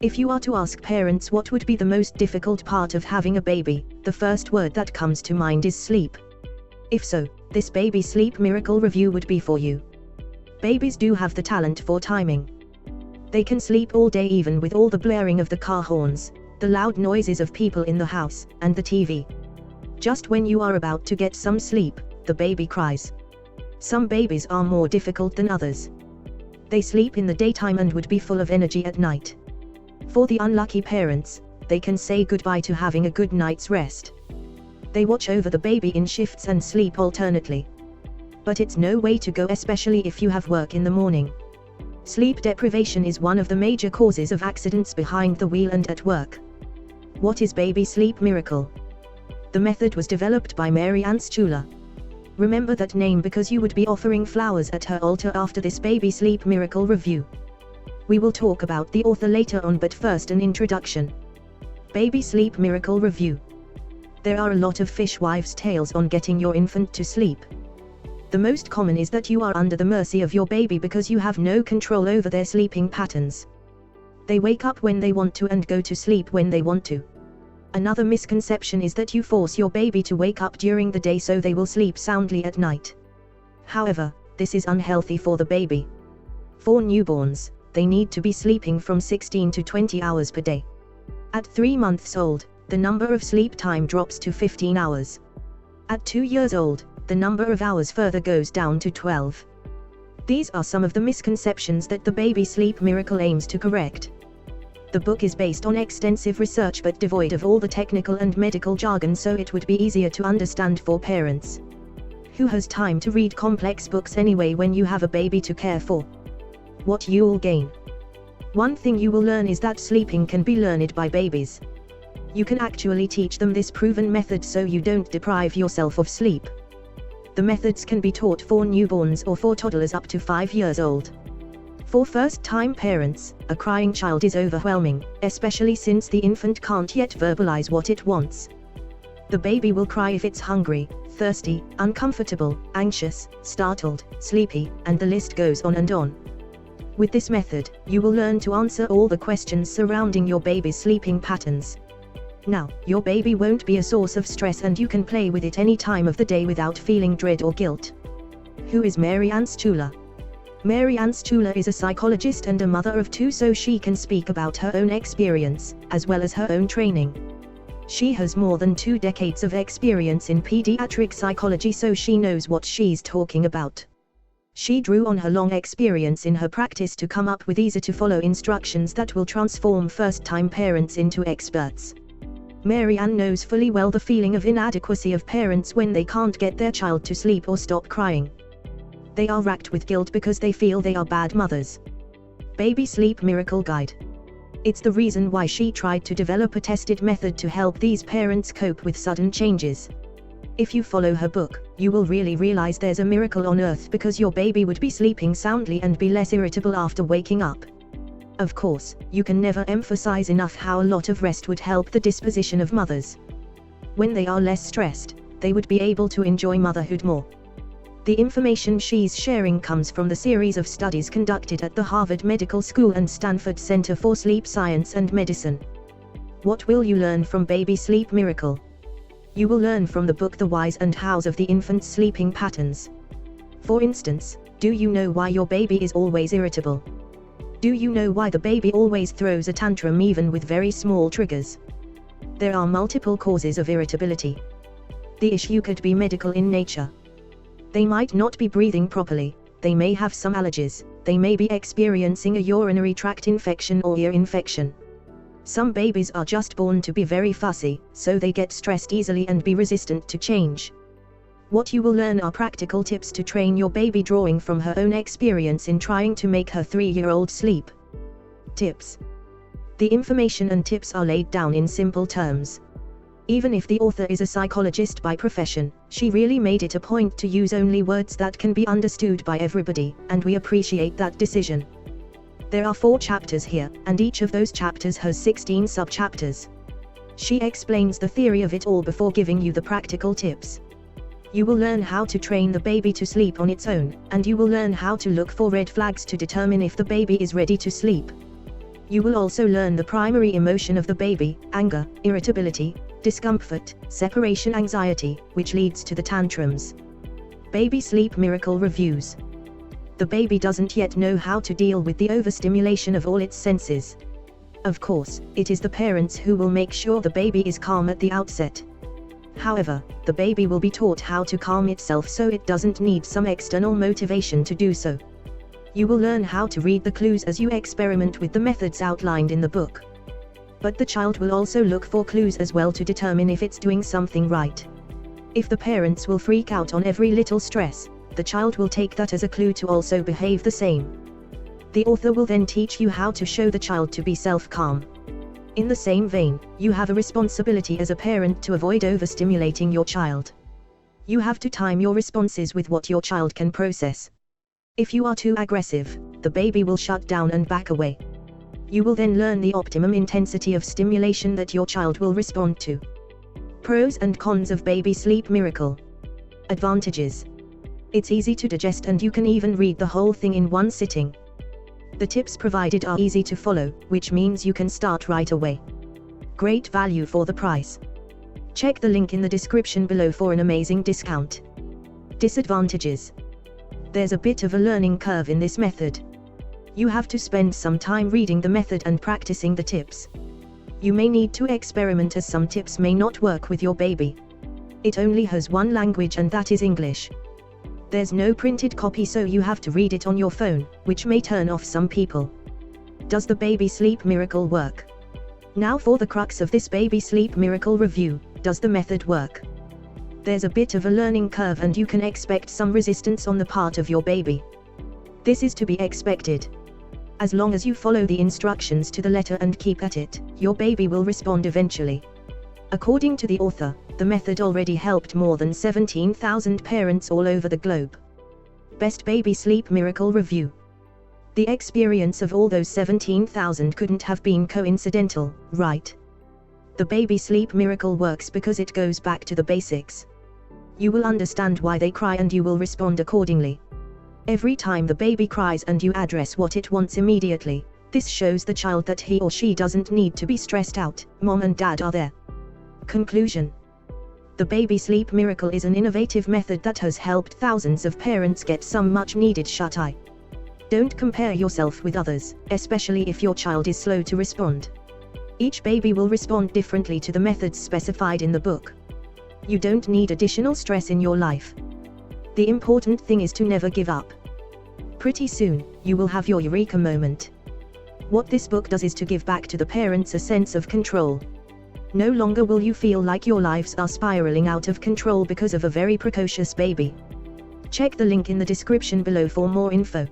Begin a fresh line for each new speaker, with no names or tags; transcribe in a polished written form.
If you are to ask parents what would be the most difficult part of having a baby, the first word that comes to mind is sleep. If so, this baby sleep miracle review would be for you. Babies do have the talent for timing. They can sleep all day even with all the blaring of the car horns, the loud noises of people in the house, and the TV. Just when you are about to get some sleep, the baby cries. Some babies are more difficult than others. They sleep in the daytime and would be full of energy at night. For the unlucky parents, they can say goodbye to having a good night's rest. They watch over the baby in shifts and sleep alternately. But it's no way to go, especially if you have work in the morning. Sleep deprivation is one of the major causes of accidents behind the wheel and at work. What is baby sleep miracle? The method was developed by Mary Ann Stuhler. Remember that name because you would be offering flowers at her altar after this baby sleep miracle review. We will talk about the author later on, but first an introduction. Baby sleep miracle review. There are a lot of fishwives' tales on getting your infant to sleep. The most common is that you are under the mercy of your baby because you have no control over their sleeping patterns. They wake up when they want to and go to sleep when they want to. Another misconception is that you force your baby to wake up during the day so they will sleep soundly at night. However, this is unhealthy for the baby. For newborns, they need to be sleeping from 16 to 20 hours per day. At 3 months old, the number of sleep time drops to 15 hours. At 2 years old, the number of hours further goes down to 12. These are some of the misconceptions that the baby sleep miracle aims to correct. The book is based on extensive research but devoid of all the technical and medical jargon, so it would be easier to understand for parents. Who has time to read complex books anyway when you have a baby to care for? What you'll gain. One thing you will learn is that sleeping can be learned by babies. You can actually teach them this proven method so you don't deprive yourself of sleep. The methods can be taught for newborns or for toddlers up to 5 years old. For first-time parents, a crying child is overwhelming, especially since the infant can't yet verbalize what it wants. The baby will cry if it's hungry, thirsty, uncomfortable, anxious, startled, sleepy, and the list goes on and on. With this method, you will learn to answer all the questions surrounding your baby's sleeping patterns. Now, your baby won't be a source of stress and you can play with it any time of the day without feeling dread or guilt. Who is Mary Ann Stuhler? Mary Ann Stuhler is a psychologist and a mother of 2, so she can speak about her own experience, as well as her own training. She has more than 2 decades of experience in pediatric psychology, so she knows what she's talking about. She drew on her long experience in her practice to come up with easy-to-follow instructions that will transform first-time parents into experts. Mary Ann knows fully well the feeling of inadequacy of parents when they can't get their child to sleep or stop crying. They are racked with guilt because they feel they are bad mothers. Baby Sleep Miracle Guide. It's the reason why she tried to develop a tested method to help these parents cope with sudden changes. If you follow her book, you will really realize there's a miracle on earth because your baby would be sleeping soundly and be less irritable after waking up. Of course, you can never emphasize enough how a lot of rest would help the disposition of mothers. When they are less stressed, they would be able to enjoy motherhood more. The information she's sharing comes from the series of studies conducted at the Harvard Medical School and Stanford Center for Sleep Science and Medicine. What will you learn from Baby Sleep Miracle? You will learn from the book the whys and hows of the infant's sleeping patterns. For instance, do you know why your baby is always irritable? Do you know why the baby always throws a tantrum even with very small triggers? There are multiple causes of irritability. The issue could be medical in nature. They might not be breathing properly, they may have some allergies, they may be experiencing a urinary tract infection or ear infection. Some babies are just born to be very fussy, so they get stressed easily and be resistant to change. What you will learn are practical tips to train your baby, drawing from her own experience in trying to make her 3-year-old sleep. Tips. The information and tips are laid down in simple terms. Even if the author is a psychologist by profession, she really made it a point to use only words that can be understood by everybody, and we appreciate that decision. There are 4 chapters here, and each of those chapters has 16 sub-chapters. She explains the theory of it all before giving you the practical tips. You will learn how to train the baby to sleep on its own, and you will learn how to look for red flags to determine if the baby is ready to sleep. You will also learn the primary emotion of the baby: anger, irritability, discomfort, separation anxiety, which leads to the tantrums. Baby sleep miracle reviews. The baby doesn't yet know how to deal with the overstimulation of all its senses. Of course, it is the parents who will make sure the baby is calm at the outset. However, the baby will be taught how to calm itself so it doesn't need some external motivation to do so. You will learn how to read the clues as you experiment with the methods outlined in the book. But the child will also look for clues as well to determine if it's doing something right. If the parents will freak out on every little stress, the child will take that as a clue to also behave the same. The author will then teach you how to show the child to be self-calm. In the same vein, you have a responsibility as a parent to avoid overstimulating your child. You have to time your responses with what your child can process. If you are too aggressive, the baby will shut down and back away. You will then learn the optimum intensity of stimulation that your child will respond to. Pros and cons of Baby Sleep Miracle. Advantages. It's easy to digest and you can even read the whole thing in one sitting. The tips provided are easy to follow, which means you can start right away. Great value for the price. Check the link in the description below for an amazing discount. Disadvantages. There's a bit of a learning curve in this method. You have to spend some time reading the method and practicing the tips. You may need to experiment as some tips may not work with your baby. It only has one language and that is English. There's no printed copy so you have to read it on your phone, which may turn off some people. Does the Baby Sleep Miracle work? Now for the crux of this Baby Sleep Miracle review: does the method work? There's a bit of a learning curve and you can expect some resistance on the part of your baby. This is to be expected. As long as you follow the instructions to the letter and keep at it, your baby will respond eventually. According to the author, the method already helped more than 17,000 parents all over the globe. Best Baby Sleep Miracle Review. The experience of all those 17,000 couldn't have been coincidental, right? The Baby Sleep Miracle works because it goes back to the basics. You will understand why they cry and you will respond accordingly. Every time the baby cries and you address what it wants immediately, this shows the child that he or she doesn't need to be stressed out, mom and dad are there. Conclusion. The Baby Sleep Miracle is an innovative method that has helped thousands of parents get some much needed shut-eye. Don't compare yourself with others, especially if your child is slow to respond. Each baby will respond differently to the methods specified in the book. You don't need additional stress in your life. The important thing is to never give up. Pretty soon, you will have your eureka moment. What this book does is to give back to the parents a sense of control. No longer will you feel like your lives are spiraling out of control because of a very precocious baby. Check the link in the description below for more info.